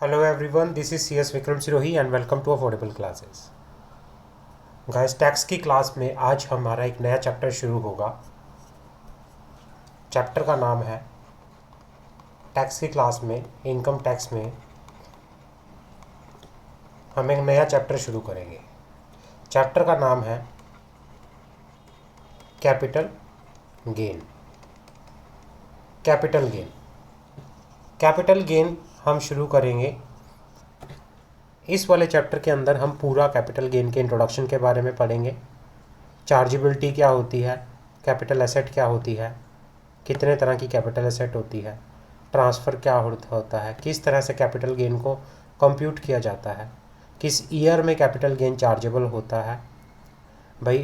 Hello everyone, this is CS Vikram Sirohi and welcome to affordable classes. Guys, tax की class में आज हमारा एक नया चैप्टर शुरू होगा। चैप्टर का नाम है टैक्स की क्लास में इनकम टैक्स में हम एक नया चैप्टर शुरू करेंगे। चैप्टर का नाम है capital gain. Capital gain capital gain हम शुरू करेंगे। इस वाले चैप्टर के अंदर हम पूरा कैपिटल गेन के इंट्रोडक्शन के बारे में पढ़ेंगे। चार्जेबिलिटी क्या होती है, कैपिटल एसेट क्या होती है, कितने तरह की कैपिटल एसेट होती है, ट्रांसफ़र क्या होता है, किस तरह से कैपिटल गेन को कंप्यूट किया जाता है, किस ईयर में कैपिटल गेन चार्जेबल होता है। भाई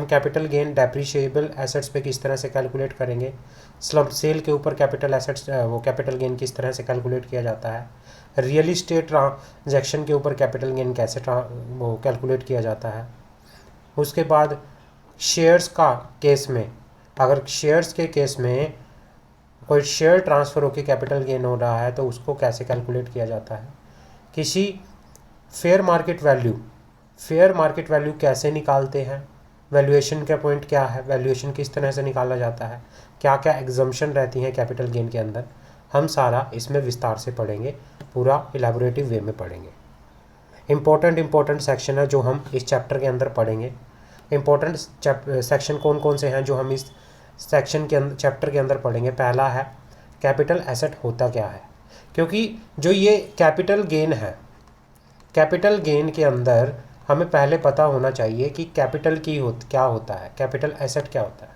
कैपिटल गेन डेप्रिशिएबल एसेट्स पे किस तरह से कैलकुलेट करेंगे। स्लम सेल के ऊपर कैपिटल एसेट्स वो कैपिटल गेन किस तरह से कैलकुलेट किया जाता है। रियल इस्टेट ट्रांजैक्शन के ऊपर कैपिटल गेन कैसे वो कैलकुलेट किया जाता है। उसके बाद शेयर्स का केस में, अगर शेयर्स के केस में कोई शेयर ट्रांसफ़र होकर कैपिटल गेन हो रहा है तो उसको कैसे कैलकुलेट किया जाता है। किसी फेयर मार्केट वैल्यू कैसे निकालते हैं, वैल्यूएशन का पॉइंट क्या है, वैल्यूएशन किस तरह से निकाला जाता है, क्या क्या एग्जम्पशन रहती हैं कैपिटल गेन के अंदर, हम सारा इसमें विस्तार से पढ़ेंगे, पूरा इलेबोरेटिव वे में पढ़ेंगे। इम्पोर्टेंट सेक्शन है जो हम इस चैप्टर के अंदर पढ़ेंगे। इम्पोर्टेंट सेक्शन कौन कौन से हैं जो हम इस सेक्शन के अंदर चैप्टर के अंदर पढ़ेंगे। पहला है कैपिटल एसेट होता क्या है, क्योंकि जो ये कैपिटल गेन है, कैपिटल गेन के अंदर हमें पहले पता होना चाहिए कि कैपिटल क्या होता है, कैपिटल एसेट क्या होता है,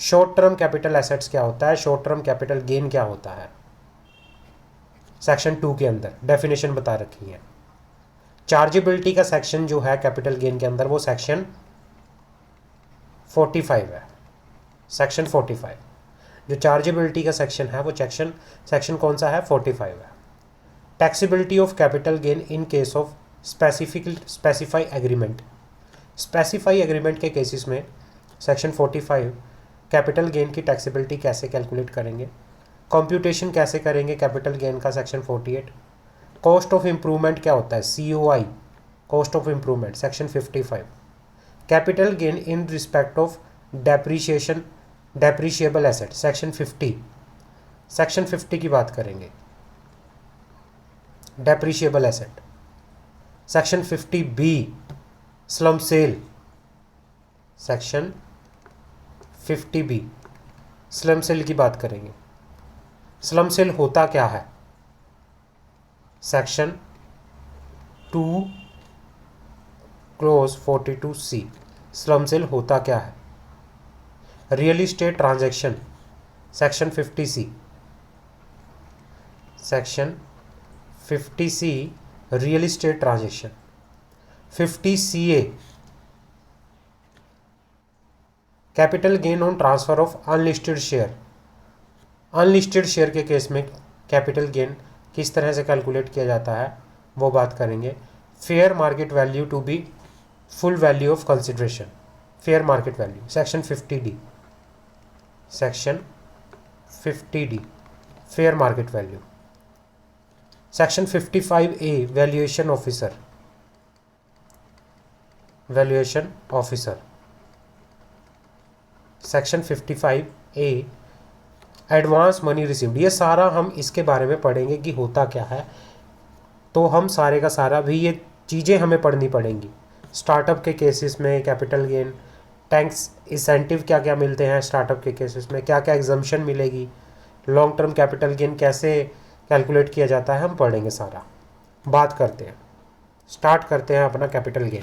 शॉर्ट टर्म कैपिटल एसेट्स क्या होता है, शॉर्ट टर्म कैपिटल गेन क्या होता है। सेक्शन 2 के अंदर डेफिनेशन बता रखी है। चार्जेबिलिटी का सेक्शन जो है कैपिटल गेन के अंदर वो सेक्शन 45 है। सेक्शन 45 जो चार्जेबिलिटी का सेक्शन है वो सेक्शन कौन सा है, 45 है। Taxability of capital gain in case of specify agreement के केसेस में सेक्शन 45 कैपिटल गेन की टैक्सेबिलिटी कैसे कैलकुलेट करेंगे, कंप्यूटेशन कैसे करेंगे कैपिटल गेन का, सेक्शन 48। कॉस्ट ऑफ इम्प्रूवमेंट क्या होता है, COI cost of improvement, section 55। Capital gain in respect of depreciable asset, section 50 की बात करेंगे। Depreciable asset section 50B slump sale, section 50B slump sale की बात करेंगे। स्लम सेल होता क्या है, section 2 close 42C slump sale होता क्या है। Real estate transaction, section 50C, section 50C real estate transaction. 50CA capital gain on transfer of unlisted share के केस में कैपिटल गेन किस तरह से कैलकुलेट किया जाता है वो बात करेंगे। Fair market value to be full value of consideration, fair market value, section 50D fair market value. Section 55A valuation officer. Section 55A advance money received. ये सारा हम इसके बारे में पढ़ेंगे कि होता क्या है। तो हम सारे का सारा भी ये चीज़ें हमें पढ़नी पड़ेंगी। स्टार्टअप के केसेस में कैपिटल गेन, टैक्स इंसेंटिव क्या क्या मिलते हैं स्टार्टअप के केसेस में, क्या क्या एग्जम्पशन मिलेगी, लॉन्ग टर्म कैपिटल गेन कैसे कैलकुलेट किया जाता है, हम पढ़ेंगे सारा। बात करते हैं, स्टार्ट करते हैं अपना capital gain.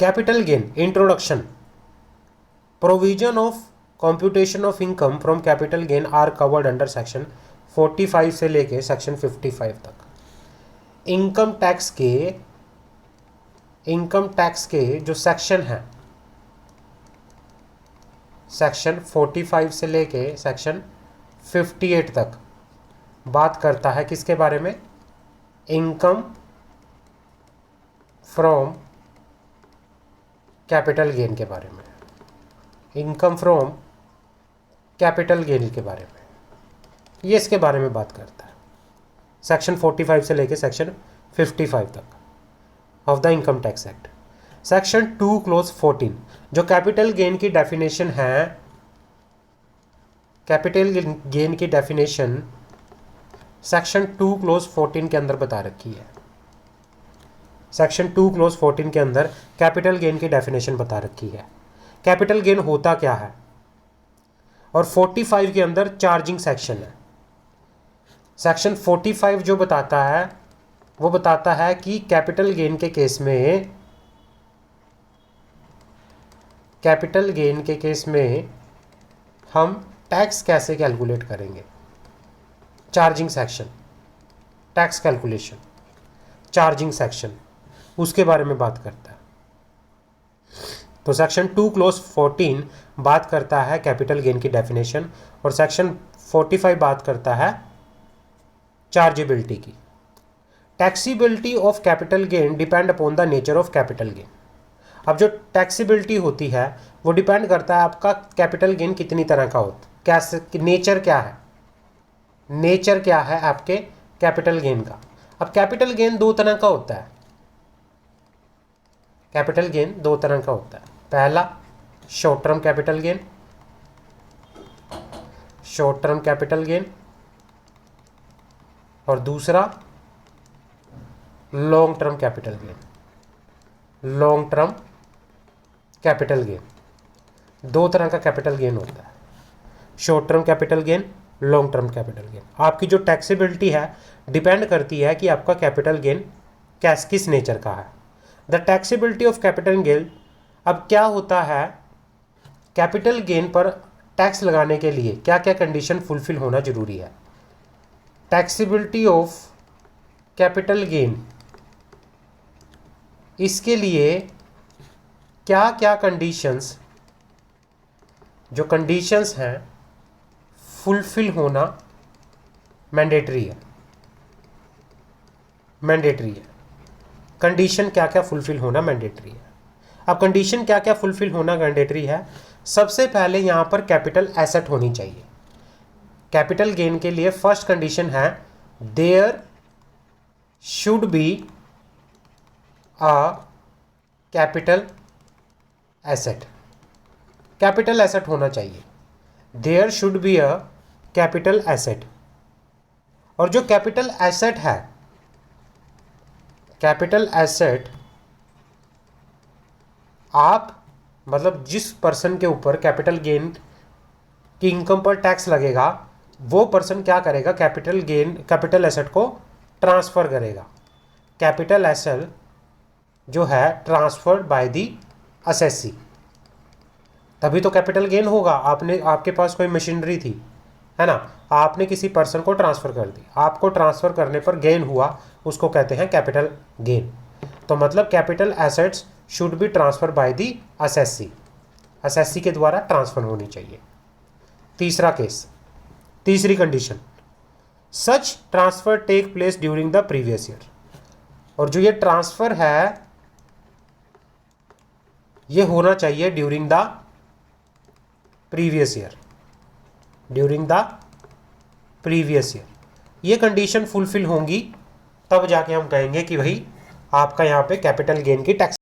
Capital gain introduction. Provision of computation of income from capital gain are covered under section 45 से लेके सेक्शन 55 तक। इनकम टैक्स के जो सेक्शन है, सेक्शन 45 से लेके सेक्शन 58 तक बात करता है किसके बारे में, इनकम फ्रॉम कैपिटल गेन के बारे में, इनकम फ्रॉम कैपिटल गेन के बारे में। ये इसके बारे में बात करता है, सेक्शन 45 से लेके सेक्शन 55 तक of the income tax act. Section 2 close 14 जो कैपिटल गेन की डेफिनेशन है, कैपिटल गेन की डेफिनेशन सेक्शन 2 क्लोज 14 के अंदर बता रखी है। सेक्शन 2 क्लोज 14 के अंदर कैपिटल गेन की डेफिनेशन बता रखी है, कैपिटल गेन होता क्या है। और 45 के अंदर चार्जिंग सेक्शन है। सेक्शन 45 जो बताता है वो बताता है कि कैपिटल गेन के केस में, कैपिटल गेन के केस में हम टैक्स कैसे कैलकुलेट करेंगे। Charging section, tax calculation, charging section, उसके बारे में बात करता है। तो सेक्शन 2 क्लोज 14 बात करता है कैपिटल गेन की डेफिनेशन, और सेक्शन 45 बात करता है चार्जेबिलिटी की। Taxability of capital gain depend upon the nature of capital gain. अब जो टैक्सीबिलिटी होती है वो डिपेंड करता है आपका कैपिटल गेन कितनी तरह का होता, कैसे, नेचर क्या है, नेचर क्या है आपके कैपिटल गेन का। अब कैपिटल गेन दो तरह का होता है, कैपिटल गेन दो तरह का होता है। पहला short term capital gain, short term capital gain, और दूसरा long term capital gain. Long term capital gain, दो तरह का कैपिटल गेन होता है, short term capital gain, long term capital gain. आपकी जो टैक्सेबिलिटी है डिपेंड करती है कि आपका कैपिटल गेन किस नेचर का है। The taxability of capital gain, अब क्या होता है, कैपिटल गेन पर टैक्स लगाने के लिए क्या क्या कंडीशन फुलफिल होना जरूरी है। टैक्सेबिलिटी ऑफ कैपिटल गेन, इसके लिए क्या क्या कंडीशंस, जो कंडीशंस हैं फुलफिल होना मैंडेटरी है, मैंडेटरी है। कंडीशन क्या क्या फुलफिल होना मैंडेटरी है। अब कंडीशन क्या क्या फुलफिल होना मैंडेटरी है, सबसे पहले यहाँ पर कैपिटल एसेट होनी चाहिए। कैपिटल गेन के लिए फर्स्ट कंडीशन है there should be a capital asset, capital asset होना चाहिए। There should be a capital asset. और जो कैपिटल एसेट है, कैपिटल एसेट आप मतलब जिस पर्सन के ऊपर कैपिटल गेन की इनकम पर टैक्स लगेगा वो पर्सन क्या करेगा, कैपिटल गेन, कैपिटल एसेट को ट्रांसफर करेगा। कैपिटल एसेट जो है ट्रांसफर्ड बाय द असेसी, तभी तो कैपिटल गेन होगा। आपने, आपके पास कोई मशीनरी थी, है ना, आपने किसी पर्सन को ट्रांसफ़र कर दी, आपको ट्रांसफ़र करने पर गेन हुआ, उसको कहते हैं कैपिटल गेन। तो मतलब capital assets should be transfer by the assessee, assessee के द्वारा ट्रांसफर होनी चाहिए। तीसरा केस, तीसरी condition, such transfer take place during the previous year. और जो ये ट्रांसफर है ये होना चाहिए during the previous year, during the previous year. ये कंडीशन फुलफिल होंगी तब जाके हम कहेंगे कि भाई आपका यहाँ पे कैपिटल गेन की टैक्स